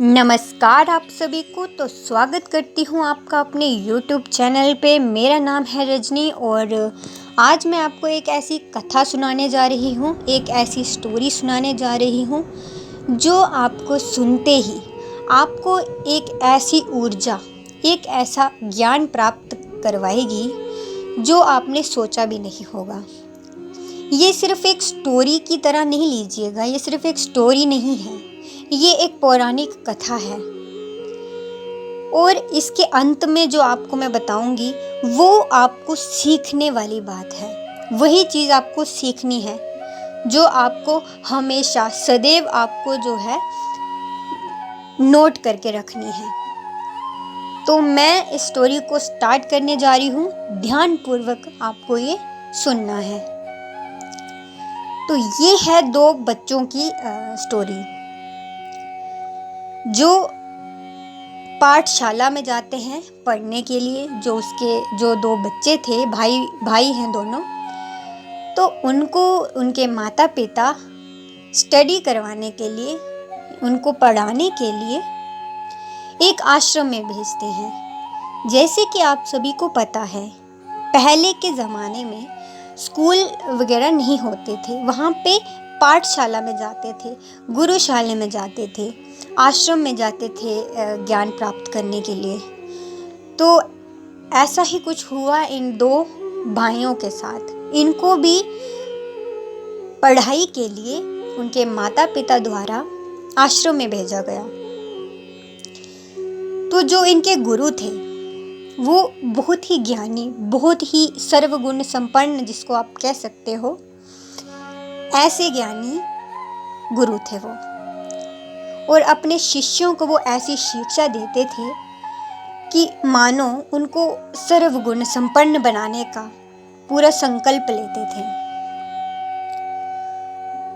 नमस्कार आप सभी को। तो स्वागत करती हूँ आपका अपने YouTube चैनल पे। मेरा नाम है रजनी और आज मैं आपको एक ऐसी कथा सुनाने जा रही हूँ, एक ऐसी स्टोरी सुनाने जा रही हूँ जो आपको सुनते ही आपको एक ऐसी ऊर्जा, एक ऐसा ज्ञान प्राप्त करवाएगी जो आपने सोचा भी नहीं होगा। ये सिर्फ एक स्टोरी की तरह नहीं लीजिएगा, ये सिर्फ एक स्टोरी नहीं है, ये एक पौराणिक कथा है। और इसके अंत में जो आपको मैं बताऊंगी वो आपको सीखने वाली बात है। वही चीज़ आपको सीखनी है जो आपको हमेशा सदैव आपको जो है नोट करके रखनी है। तो मैं इस स्टोरी को स्टार्ट करने जा रही हूँ। ध्यानपूर्वक आपको ये सुनना है। तो ये है दो बच्चों की स्टोरी जो पाठशाला में जाते हैं पढ़ने के लिए। जो दो बच्चे थे, भाई हैं दोनों, तो उनको उनके माता पिता स्टडी करवाने के लिए, उनको पढ़ाने के लिए एक आश्रम में भेजते हैं। जैसे कि आप सभी को पता है, पहले के ज़माने में स्कूल वगैरह नहीं होते थे, वहाँ पे पाठशाला में जाते थे, गुरुशाला में जाते थे, आश्रम में जाते थे ज्ञान प्राप्त करने के लिए। तो ऐसा ही कुछ हुआ इन दो भाइयों के साथ। इनको भी पढ़ाई के लिए उनके माता पिता द्वारा आश्रम में भेजा गया। तो जो इनके गुरु थे वो बहुत ही ज्ञानी, बहुत ही सर्वगुण संपन्न, जिसको आप कह सकते हो, ऐसे ज्ञानी गुरु थे वो। और अपने शिष्यों को वो ऐसी शिक्षा देते थे कि मानो उनको सर्वगुण संपन्न बनाने का पूरा संकल्प लेते थे।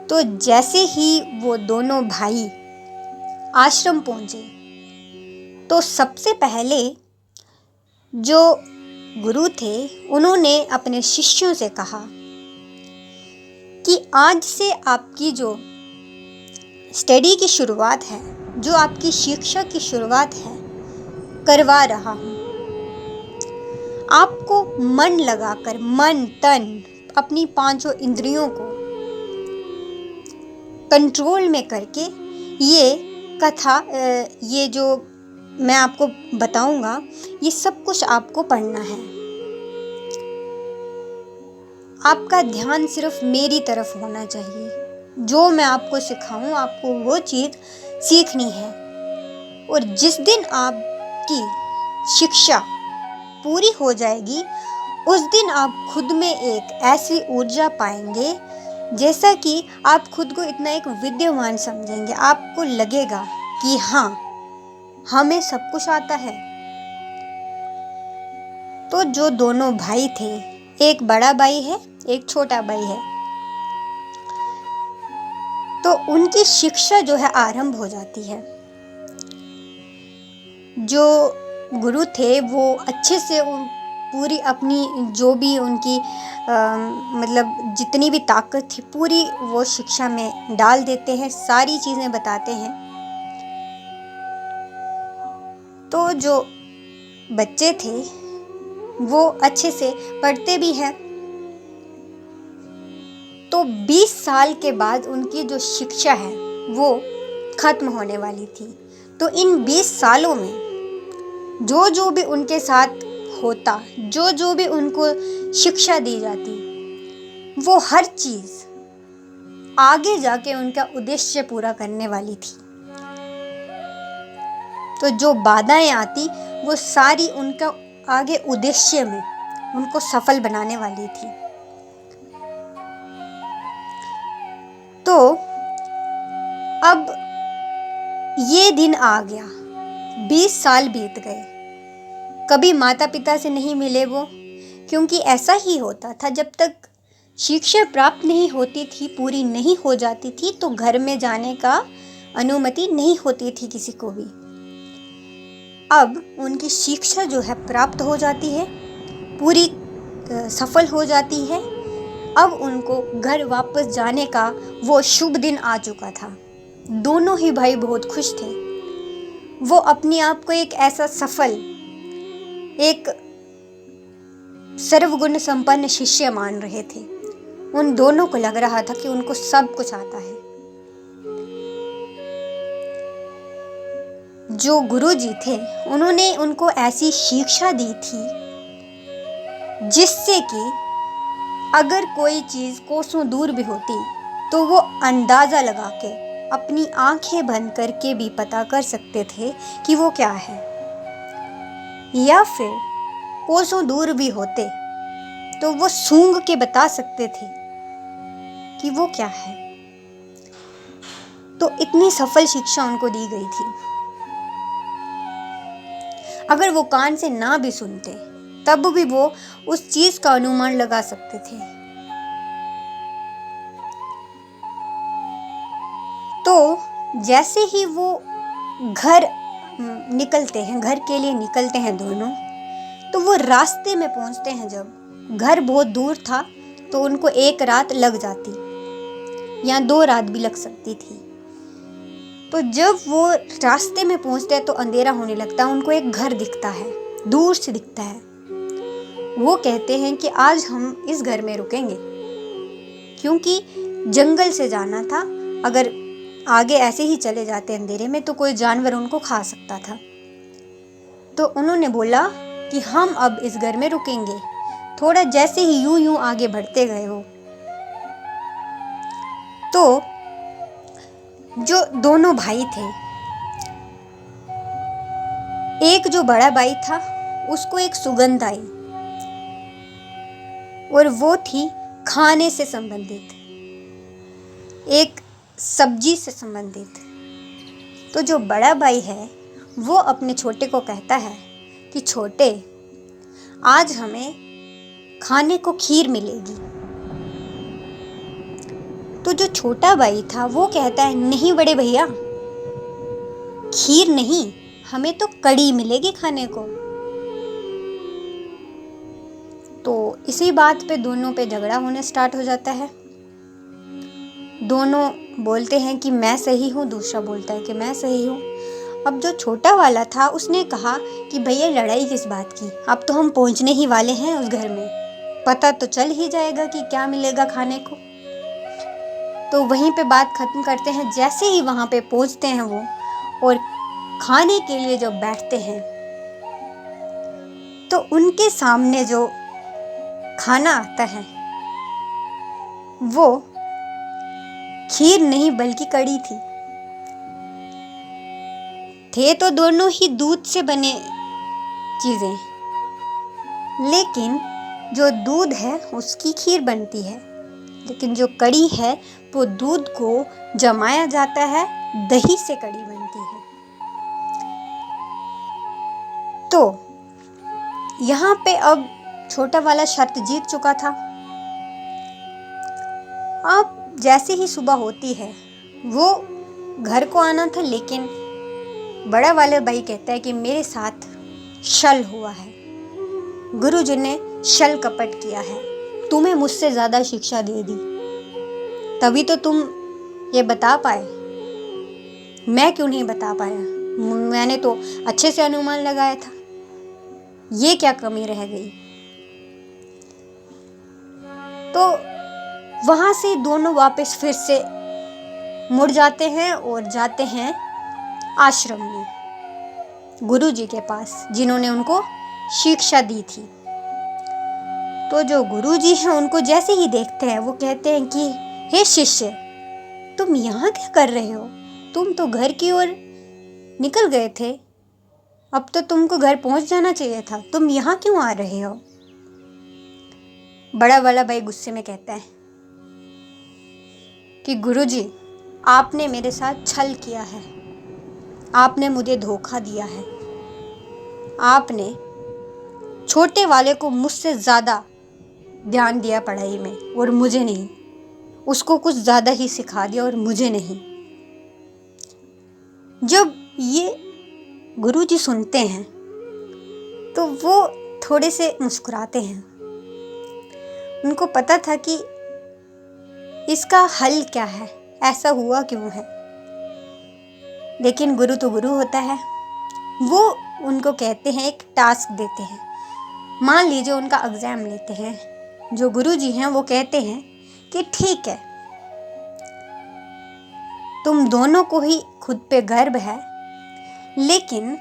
तो जैसे ही वो दोनों भाई आश्रम पहुंचे तो सबसे पहले जो गुरु थे उन्होंने अपने शिष्यों से कहा कि आज से आपकी जो स्टडी की शुरुआत है, जो आपकी शिक्षा की शुरुआत है, करवा रहा हूँ। आपको मन लगाकर, मन तन अपनी पांचों इंद्रियों को कंट्रोल में करके ये कथा, ये जो मैं आपको बताऊंगा, ये सब कुछ आपको पढ़ना है। आपका ध्यान सिर्फ मेरी तरफ होना चाहिए। जो मैं आपको सिखाऊं, आपको वो चीज़ सीखनी है। और जिस दिन आपकी शिक्षा पूरी हो जाएगी उस दिन आप खुद में एक ऐसी ऊर्जा पाएंगे, जैसा कि आप खुद को इतना एक विद्वान समझेंगे। आपको लगेगा कि हाँ, हमें सब कुछ आता है। तो जो दोनों भाई थे, एक बड़ा भाई है, एक छोटा भाई है, तो उनकी शिक्षा जो है आरंभ हो जाती है। जो गुरु थे वो अच्छे से पूरी अपनी जो भी उनकी मतलब जितनी भी ताकत थी पूरी वो शिक्षा में डाल देते हैं, सारी चीज़ें बताते हैं। तो जो बच्चे थे वो अच्छे से पढ़ते भी हैं। तो 20 साल के बाद उनकी जो शिक्षा है वो खत्म होने वाली थी। तो इन 20 सालों में जो भी उनके साथ होता, जो भी उनको शिक्षा दी जाती, वो हर चीज़ आगे जाके उनका उद्देश्य पूरा करने वाली थी। तो जो बाधाएं आती वो सारी उनका आगे उद्देश्य में उनको सफल बनाने वाली थी। तो अब ये दिन आ गया, 20 साल बीत गए। कभी माता पिता से नहीं मिले वो, क्योंकि ऐसा ही होता था, जब तक शिक्षा प्राप्त नहीं होती थी, पूरी नहीं हो जाती थी, तो घर में जाने का अनुमति नहीं होती थी किसी को भी। अब उनकी शिक्षा जो है प्राप्त हो जाती है, पूरी सफल हो जाती है। अब उनको घर वापस जाने का वो शुभ दिन आ चुका था। दोनों ही भाई बहुत खुश थे। वो अपने आप को एक ऐसा सफल, एक सर्वगुण संपन्न शिष्य मान रहे थे। उन दोनों को लग रहा था कि उनको सब कुछ आता है। जो गुरुजी थे उन्होंने उनको ऐसी शिक्षा दी थी जिससे कि अगर कोई चीज कोसों दूर भी होती तो वो अंदाजा लगा के अपनी आंखें बंद करके भी पता कर सकते थे कि वो क्या है, या फिर कोसों दूर भी होते तो वो सूंघ के बता सकते थे कि वो क्या है। तो इतनी सफल शिक्षा उनको दी गई थी। अगर वो कान से ना भी सुनते तब भी वो उस चीज का अनुमान लगा सकते थे। तो जैसे ही वो घर निकलते हैं, घर के लिए निकलते हैं दोनों, तो वो रास्ते में पहुंचते हैं। जब घर बहुत दूर था तो उनको एक रात लग जाती या 2 रात भी लग सकती थी। तो जब वो रास्ते में पहुंचते हैं तो अंधेरा होने लगता है। उनको एक घर दिखता है, दूर से दिखता है। वो कहते हैं कि आज हम इस घर में रुकेंगे, क्योंकि जंगल से जाना था। अगर आगे ऐसे ही चले जाते अंधेरे में तो कोई जानवर उनको खा सकता था। तो उन्होंने बोला कि हम अब इस घर में रुकेंगे। थोड़ा जैसे ही यूं आगे बढ़ते गए हो तो जो दोनों भाई थे, एक जो बड़ा भाई था उसको एक सुगंध आई और वो थी खाने से संबंधित, एक सब्जी से संबंधित। तो जो बड़ा भाई है वो अपने छोटे को कहता है कि छोटे, आज हमें खाने को खीर मिलेगी। तो जो छोटा भाई था वो कहता है, नहीं बड़े भैया, खीर नहीं, हमें तो कड़ी मिलेगी खाने को। तो इसी बात पे दोनों पे झगड़ा होने स्टार्ट हो जाता है। दोनों बोलते हैं कि मैं सही हूँ, दूसरा बोलता है कि मैं सही हूँ। अब जो छोटा वाला था उसने कहा कि भैया लड़ाई किस बात की, अब तो हम पहुँचने ही वाले हैं उस घर में, पता तो चल ही जाएगा कि क्या मिलेगा खाने को। तो वहीं पे बात खत्म करते हैं। जैसे ही वहाँ पे पहुँचते हैं वो और खाने के लिए जब बैठते हैं तो उनके सामने जो खाना आता है वो खीर नहीं बल्कि कड़ी थी। थे तो दोनों ही दूध से बने चीजें, लेकिन जो दूध है उसकी खीर बनती है, लेकिन जो कड़ी है वो दूध को जमाया जाता है, दही से कड़ी बनती है। तो यहाँ पे अब छोटा वाला शर्त जीत चुका था। अब जैसे ही सुबह होती है वो घर को आना था, लेकिन बड़ा वाला भाई कहता है कि मेरे साथ छल हुआ है, गुरुजी ने छल कपट किया है, तुम्हें मुझसे ज़्यादा शिक्षा दे दी तभी तो तुम ये बता पाए, मैं क्यों नहीं बता पाया? मैंने तो अच्छे से अनुमान लगाया था, ये क्या कमी रह गई? तो वहाँ से दोनों वापस फिर से मुड़ जाते हैं और जाते हैं आश्रम में, गुरुजी के पास जिन्होंने उनको शिक्षा दी थी। तो जो गुरुजी हैं उनको जैसे ही देखते हैं वो कहते हैं कि हे शिष्य, तुम यहाँ क्या कर रहे हो? तुम तो घर की ओर निकल गए थे, अब तो तुमको घर पहुँच जाना चाहिए था, तुम यहाँ क्यों आ रहे हो? बड़ा वाला भाई गुस्से में कहता है कि गुरुजी, आपने मेरे साथ छल किया है, आपने मुझे धोखा दिया है, आपने छोटे वाले को मुझसे ज़्यादा ध्यान दिया पढ़ाई में और मुझे नहीं, उसको कुछ ज़्यादा ही सिखा दिया और मुझे नहीं। जब ये गुरुजी सुनते हैं तो वो थोड़े से मुस्कुराते हैं। उनको पता था कि इसका हल क्या है, ऐसा हुआ क्यों है, लेकिन गुरु तो गुरु होता है, वो उनको कहते हैं, एक टास्क देते हैं। मान लीजिए उनका एग्ज़ाम लेते हैं। जो गुरुजी हैं वो कहते हैं कि ठीक है, तुम दोनों को ही खुद पे गर्व है, लेकिन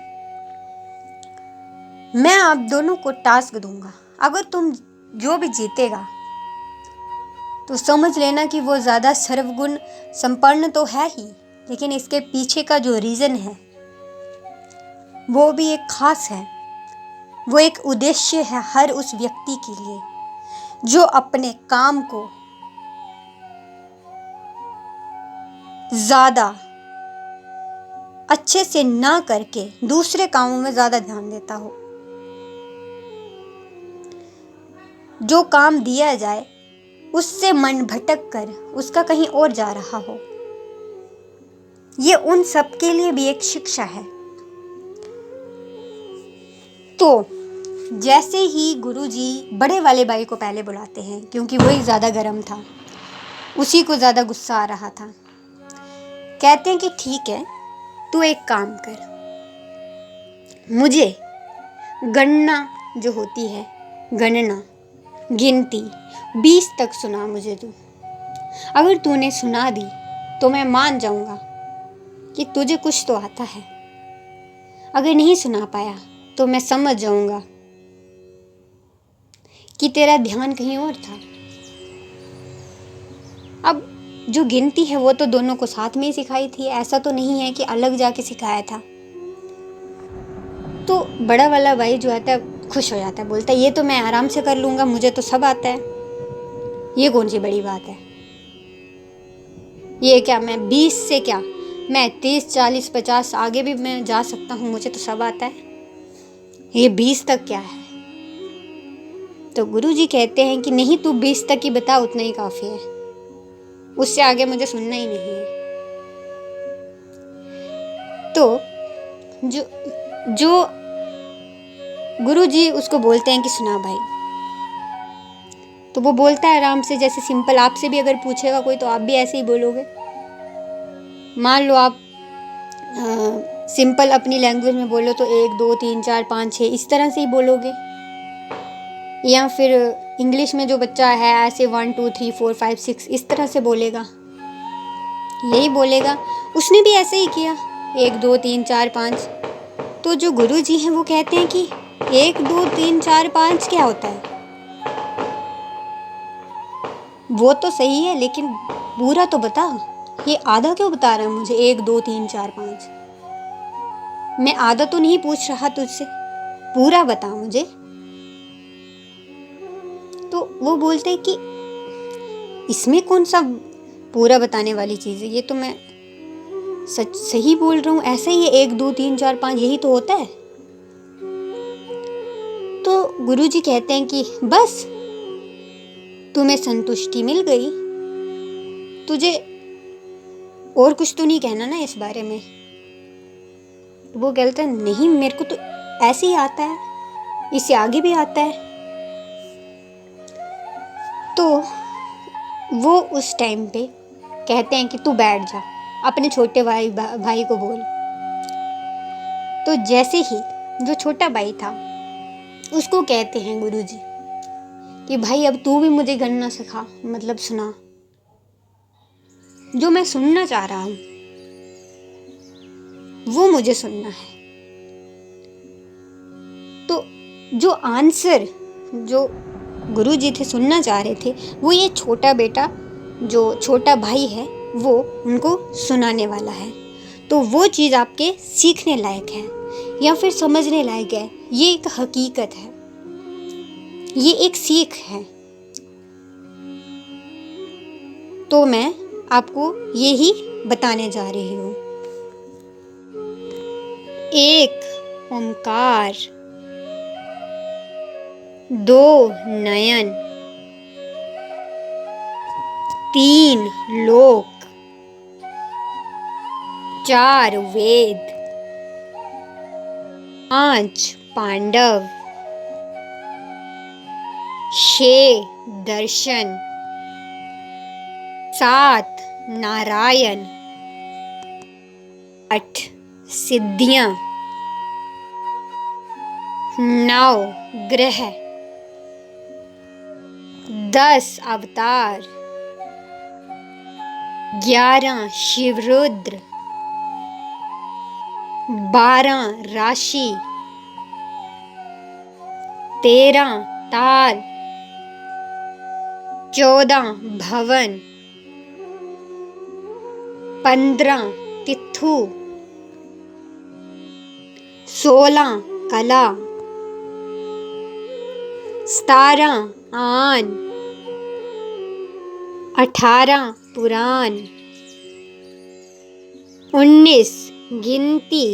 मैं आप दोनों को टास्क दूंगा। अगर तुम जो भी जीतेगा तो समझ लेना कि वो ज़्यादा सर्वगुण संपन्न तो है ही, लेकिन इसके पीछे का जो रीज़न है वो भी एक खास है। वो एक उद्देश्य है हर उस व्यक्ति के लिए जो अपने काम को ज़्यादा अच्छे से ना करके दूसरे कामों में ज़्यादा ध्यान देता हो। जो काम दिया जाए उससे मन भटक कर उसका कहीं और जा रहा हो। ये उन सब के लिए भी एक शिक्षा है। तो जैसे ही गुरुजी बड़े वाले भाई को पहले बुलाते हैं, क्योंकि वही ज़्यादा गर्म था, उसी को ज़्यादा गुस्सा आ रहा था। कहते हैं कि ठीक है, तू एक काम कर, मुझे गणना जो होती है, गणना गिनती 20 तक सुना मुझे तू। अगर तूने सुना दी तो मैं मान जाऊंगा कि तुझे कुछ तो आता है। अगर नहीं सुना पाया तो मैं समझ जाऊंगा कि तेरा ध्यान कहीं और था। अब जो गिनती है वो तो दोनों को साथ में ही सिखाई थी, ऐसा तो नहीं है कि अलग जाके सिखाया था। तो बड़ा वाला भाई जो आता है खुश हो जाता है, बोलता है ये तो मैं आराम से कर लूंगा, मुझे तो सब आता है, ये कौन सी बड़ी बात है। ये क्या, मैं 20 से क्या, मैं 30 40 50 आगे भी मैं जा सकता हूँ, मुझे तो सब आता है, ये 20 तक क्या है। तो गुरुजी कहते हैं कि नहीं, तू 20 तक ही बता, उतना ही काफ़ी है, उससे आगे मुझे सुनना ही नहीं है। तो जो गुरुजी उसको बोलते हैं कि सुना भाई, तो वो बोलता है आराम से, जैसे सिंपल आपसे भी अगर पूछेगा कोई तो आप भी ऐसे ही बोलोगे। मान लो आप सिंपल अपनी लैंग्वेज में बोलो तो 1 2 3 4 5 6 इस तरह से ही बोलोगे, या फिर इंग्लिश में जो बच्चा है ऐसे 1 2 3 4 5 6 इस तरह से बोलेगा, यही बोलेगा। उसने भी ऐसे ही किया, 1 2 3 4 5। तो जो गुरुजी हैं वो कहते हैं कि 1 2 3 4 5 क्या होता है, वो तो सही है, लेकिन पूरा तो बता, ये आधा क्यों बता रहा है मुझे, 1 2 3 4 5। मैं आधा तो नहीं पूछ रहा तुझसे, पूरा बता मुझे। तो वो बोलते हैं कि इसमें कौन सा पूरा बताने वाली चीज़ है, ये तो मैं सच सही बोल रहा हूँ, ऐसा ही है 1 2 3 4 5 यही तो होता है। तो गुरुजी कहते हैं कि बस तुम्हें संतुष्टि मिल गई, तुझे और कुछ तो नहीं कहना ना इस बारे में। वो कहते हैं नहीं, मेरे को तो ऐसे ही आता है, इससे आगे भी आता है। तो वो उस टाइम पे कहते हैं कि तू बैठ जा, अपने छोटे भाई को बोल। तो जैसे ही जो छोटा भाई था उसको कहते हैं गुरुजी कि भाई अब तू भी मुझे गणना सिखा, मतलब सुना, जो मैं सुनना चाह रहा हूँ वो मुझे सुनना है। तो जो आंसर जो गुरुजी थे सुनना चाह रहे थे, वो ये छोटा बेटा जो छोटा भाई है वो उनको सुनाने वाला है। तो वो चीज़ आपके सीखने लायक है या फिर समझने लायक है, ये एक हकीकत है, ये एक सीख है। तो मैं आपको यही बताने जा रही हूँ। एक ओंकार, 2 नयन, 3 लोक, 4 वेद, 5 पांडव, 6 दर्शन, 7 नारायण, 8 सिद्धियां, 9 ग्रह, 10 अवतार, 11 शिवरुद्र, 12 राशि, 13 ताल, 14 भवन, 15 तिथु, 16 कला, 17 आन, 18 पुराण, 19 गिनती,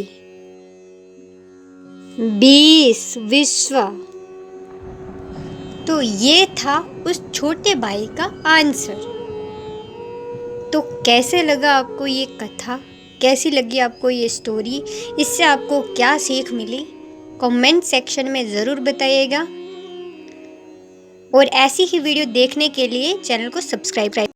20 विश्व। तो ये था उस छोटे भाई का आंसर। तो कैसे लगा आपको ये कथा, कैसी लगी आपको ये स्टोरी, इससे आपको क्या सीख मिली, कमेंट सेक्शन में ज़रूर बताइएगा। और ऐसी ही वीडियो देखने के लिए चैनल को सब्सक्राइब करें।